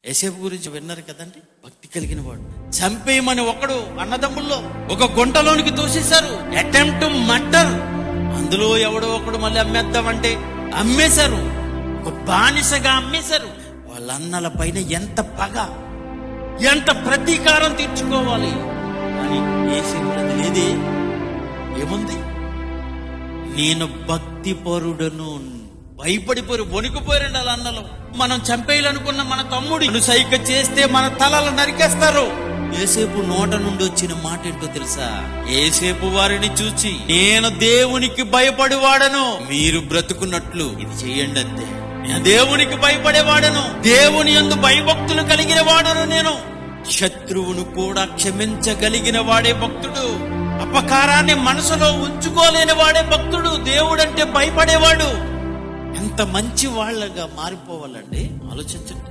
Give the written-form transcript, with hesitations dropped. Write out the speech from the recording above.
యేసేపు గురించి విన్నారు కదండి, భక్తి కలిగిన వాడు. చంపేయమని ఒకడు అన్నదమ్ముల్లో ఒక గుంటలోనికి తోసేశారు, అటెంప్ట్ మర్డర్. అందులో ఎవడో ఒకడు మళ్ళీ అమ్మేద్దామంటే అమ్మేశారు, ఒక బానిసగా అమ్మేశారు. వాళ్ళ అన్నల పైన ఎంత పగ, ఎంత ప్రతీకారం తీర్చుకోవాలి. కానీ యేసేపులో అది లేదే. ఏముంది? నేను భక్తి పరుడను. భయపడిపోరు, వణికిపోయారండి వాళ్ళ అన్నలు. మనం చంపేయాలనుకున్న మన తమ్ముడు సైగ చేస్తే మన తలలు నరికేస్తారు. యేసేపు నోట నుండి వచ్చిన మాట ఏంటో తెలుసా? యేసేపు వారిని చూచి, నేను దేవునికి భయపడేవాడను, మీరు బ్రతుకున్నట్లు ఇది చెయ్యండి అంతే. నేను దేవునికి భయపడేవాడను, దేవుని యందు భయభక్తులు కలిగిన వాడను. నేను శత్రువును కూడా క్షమించగలిగిన వాడే భక్తుడు. అపకారాన్ని మనసులో ఉంచుకోలేని వాడే భక్తుడు. దేవుడంటే భయపడేవాడు. ఎంత మంచి వాళ్ళగా మారిపోవాలండి, ఆలోచించండి.